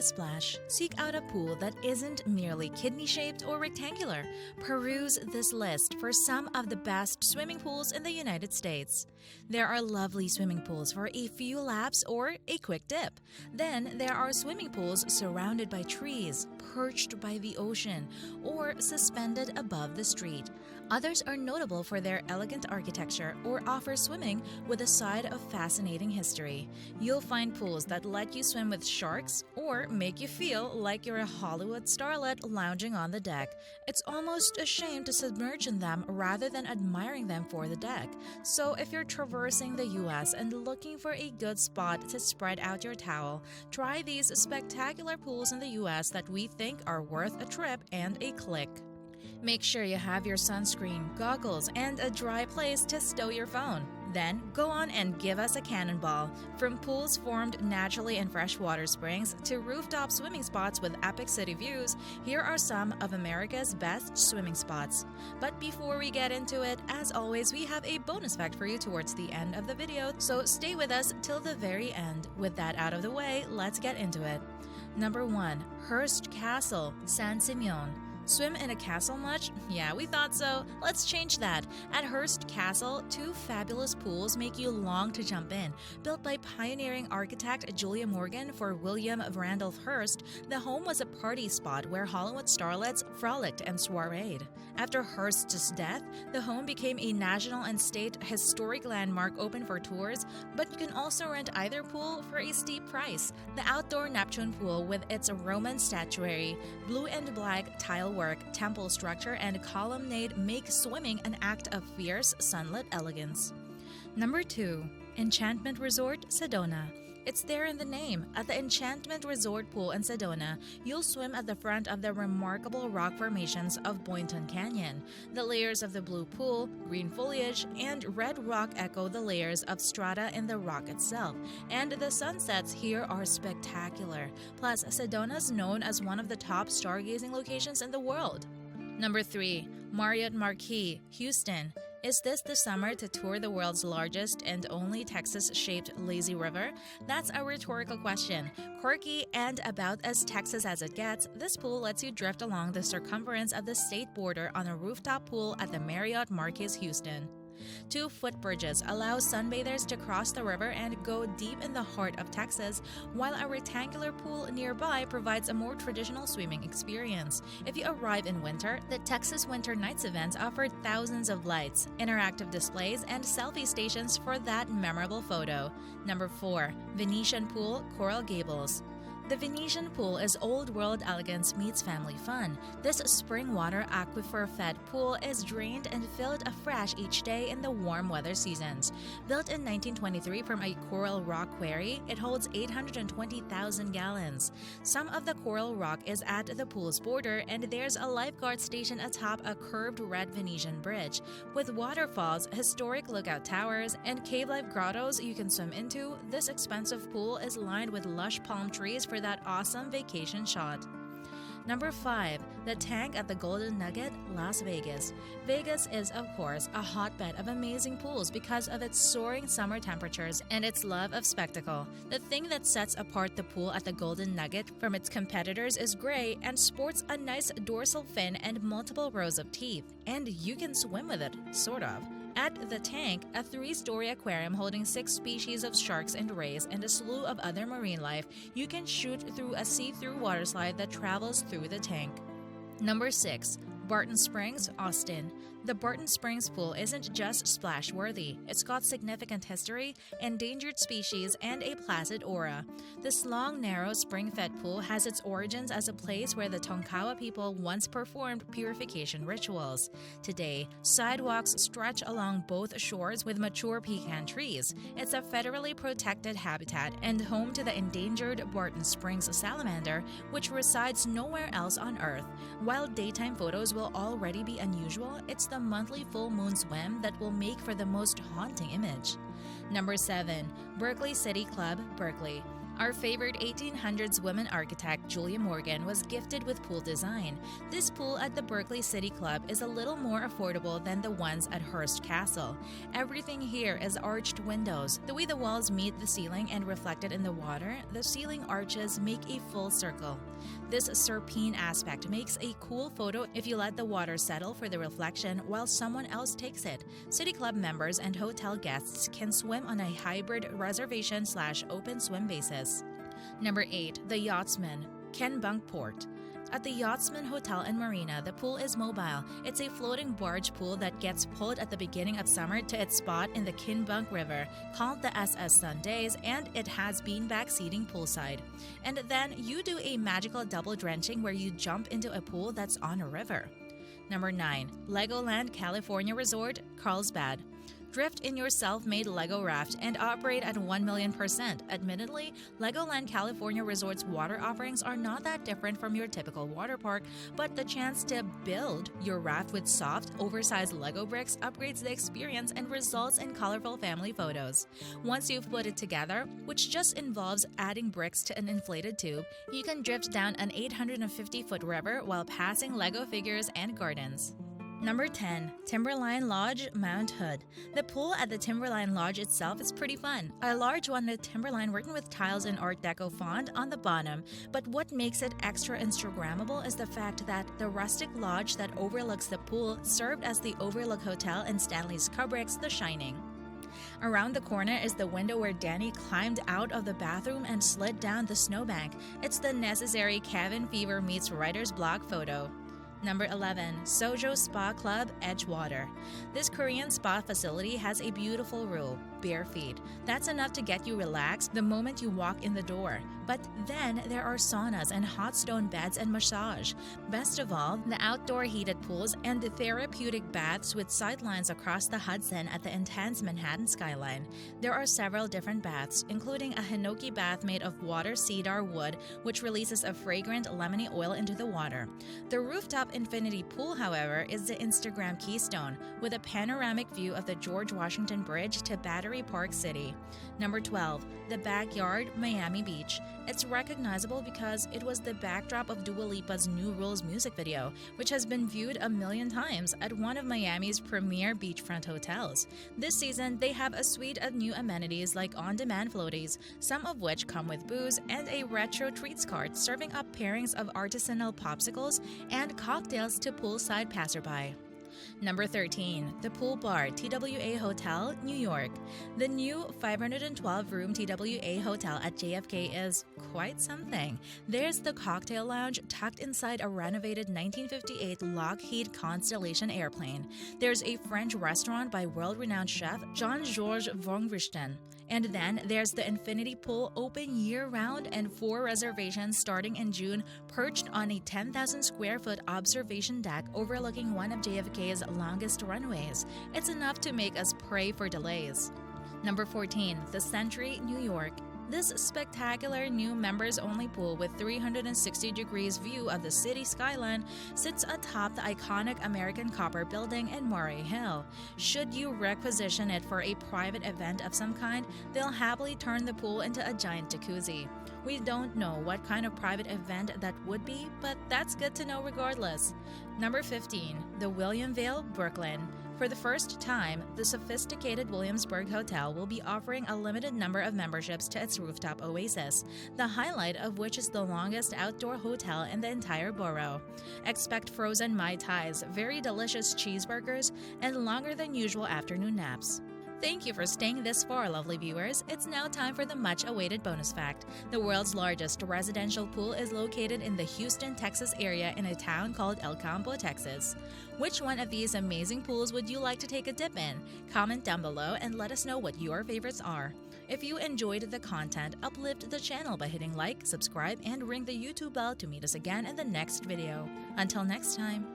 a splash, seek out a pool that isn't merely kidney-shaped or rectangular. Peruse this list for some of the best swimming pools in the United States. There are lovely swimming pools for a few laps or a quick dip. Then there are swimming pools surrounded by trees, perched by the ocean, or suspended above the street. Others are notable for their elegant architecture or offer swimming with a side of fascinating history. You'll find pools that let you swim with sharks or make you feel like you're a Hollywood starlet lounging on the deck. It's almost a shame to submerge in them rather than admiring them for the deck. So if you're traversing the US and looking for a good spot to spread out your towel, try these spectacular pools in the US that we think are worth a trip and a click. Make sure you have your sunscreen, goggles, and a dry place to stow your phone. Then go on and give us a cannonball. From pools formed naturally in freshwater springs to rooftop swimming spots with epic city views, here are some of America's best swimming spots. But before we get into it, as always, we have a bonus fact for you towards the end of the video, so stay with us till the very end. With that out of the way, let's get into it. Number 1. Hearst Castle, San Simeon. Swim in a castle much? Yeah, we thought so. Let's change that. At Hearst Castle, 2 fabulous pools make you long to jump in. Built by pioneering architect Julia Morgan for William Randolph Hearst, the home was a party spot where Hollywood starlets frolicked and soireed. After Hearst's death, the home became a national and state historic landmark open for tours, but you can also rent either pool for a steep price. The outdoor Neptune pool with its Roman statuary, blue and black tile work, temple structure, and colonnade make swimming an act of fierce sunlit elegance. Number 2. Enchantment Resort, Sedona. It's there in the name. At the Enchantment Resort Pool in Sedona, you'll swim at the front of the remarkable rock formations of Boynton Canyon. The layers of the blue pool, green foliage, and red rock echo the layers of strata in the rock itself, and the sunsets here are spectacular. Plus, Sedona's known as one of the top stargazing locations in the world. Number 3. Marriott Marquis, Houston. Is this the summer to tour the world's largest and only Texas-shaped lazy river? That's a rhetorical question. Quirky and about as Texas as it gets, this pool lets you drift along the circumference of the state border on a rooftop pool at the Marriott Marquis, Houston. 2 footbridges allow sunbathers to cross the river and go deep in the heart of Texas, while a rectangular pool nearby provides a more traditional swimming experience. If you arrive in winter, the Texas Winter Nights event offered thousands of lights, interactive displays, and selfie stations for that memorable photo. Number 4. Venetian Pool, Coral Gables. The Venetian pool is old-world elegance meets family fun. This spring water aquifer-fed pool is drained and filled afresh each day in the warm weather seasons. Built in 1923 from a coral rock quarry, it holds 820,000 gallons. Some of the coral rock is at the pool's border, and there's a lifeguard station atop a curved red Venetian bridge. With waterfalls, historic lookout towers, and cave-like grottos you can swim into, this expensive pool is lined with lush palm trees for that awesome vacation shot. Number 5. The Tank at the Golden Nugget, Las Vegas. Vegas is, of course, a hotbed of amazing pools because of its soaring summer temperatures and its love of spectacle. The thing that sets apart the pool at the Golden Nugget from its competitors is gray and sports a nice dorsal fin and multiple rows of teeth. And you can swim with it, sort of. At the Tank, a 3-story aquarium holding 6 species of sharks and rays and a slew of other marine life, you can shoot through a see-through water slide that travels through the tank. Number 6. Barton Springs, Austin. The Barton Springs pool isn't just splash-worthy. It's got significant history, endangered species, and a placid aura. This long, narrow, spring-fed pool has its origins as a place where the Tonkawa people once performed purification rituals. Today, sidewalks stretch along both shores with mature pecan trees. It's a federally protected habitat and home to the endangered Barton Springs salamander, which resides nowhere else on Earth. While daytime photos will already be unusual, it's the monthly full moon swim that will make for the most haunting image. Number 7. Berkeley City Club, Berkeley. Our favorite 1800s woman architect Julia Morgan was gifted with pool design. This pool at the Berkeley City Club is a little more affordable than the ones at Hearst Castle. Everything here is arched windows. The way the walls meet the ceiling and reflected in the water, the ceiling arches make a full circle. This serpentine aspect makes a cool photo if you let the water settle for the reflection while someone else takes it. City Club members and hotel guests can swim on a hybrid reservation/open swim basis. Number 8. The Yachtsman, Kennebunkport. At the Yachtsman Hotel and Marina, the pool is mobile. It's a floating barge pool that gets pulled at the beginning of summer to its spot in the Kennebunk River, called the SS Sundays, and it has beanbag seating poolside. And then you do a magical double drenching where you jump into a pool that's on a river. Number 9. LEGOLAND California Resort, Carlsbad. Drift in your self-made Lego raft and operate at 1,000,000%. Admittedly, LEGOLAND California Resort's water offerings are not that different from your typical water park, but the chance to build your raft with soft, oversized Lego bricks upgrades the experience and results in colorful family photos. Once you've put it together, which just involves adding bricks to an inflated tube, you can drift down an 850-foot river while passing Lego figures and gardens. Number 10. Timberline Lodge, Mount Hood. The pool at the Timberline Lodge itself is pretty fun. A large one with Timberline written with tiles in Art Deco font on the bottom, but what makes it extra Instagrammable is the fact that the rustic lodge that overlooks the pool served as the Overlook Hotel in Stanley's Kubrick's The Shining. Around the corner is the window where Danny climbed out of the bathroom and slid down the snowbank. It's the necessary cabin fever meets writer's block photo. Number 11. SoJo Spa Club, Edgewater. This Korean spa facility has a beautiful rule: bare feet. That's enough to get you relaxed the moment you walk in the door. But then there are saunas and hot stone beds and massage. Best of all, the outdoor heated pools and the therapeutic baths with sightlines across the Hudson at the intense Manhattan skyline. There are several different baths, including a hinoki bath made of water cedar wood, which releases a fragrant lemony oil into the water. The rooftop infinity pool, however, is the Instagram keystone, with a panoramic view of the George Washington Bridge to Battery Park City. Number 12. The Backyard, Miami Beach. It's recognizable because it was the backdrop of Dua Lipa's New Rules music video, which has been viewed 1,000,000 times at one of Miami's premier beachfront hotels. This season, they have a suite of new amenities like on-demand floaties, some of which come with booze, and a retro treats cart serving up pairings of artisanal popsicles and cocktails to poolside passerby. Number 13. The Pool Bar, TWA Hotel, New York. The new 512-room TWA Hotel at JFK is quite something. There's the cocktail lounge tucked inside a renovated 1958 Lockheed Constellation airplane. There's a French restaurant by world-renowned chef Jean-Georges Vongerichten. And then there's the infinity pool, open year-round, and 4 reservations starting in June, perched on a 10,000-square-foot observation deck overlooking one of JFK's longest runways. It's enough to make us pray for delays. Number 14. The Sentry, New York. This spectacular new members-only pool with 360 degrees view of the city skyline sits atop the iconic American Copper Building in Murray Hill. Should you requisition it for a private event of some kind, they'll happily turn the pool into a giant jacuzzi. We don't know what kind of private event that would be, but that's good to know regardless. Number 15. The William Vale, Brooklyn. For the first time, the sophisticated Williamsburg Hotel will be offering a limited number of memberships to its rooftop oasis, the highlight of which is the longest outdoor hotel in the entire borough. Expect frozen Mai Tais, very delicious cheeseburgers, and longer than usual afternoon naps. Thank you for staying this far, lovely viewers. It's now time for the much-awaited bonus fact. The world's largest residential pool is located in the Houston, Texas area in a town called El Campo, Texas. Which one of these amazing pools would you like to take a dip in? Comment down below and let us know what your favorites are. If you enjoyed the content, uplift the channel by hitting like, subscribe, and ring the YouTube bell to meet us again in the next video. Until next time.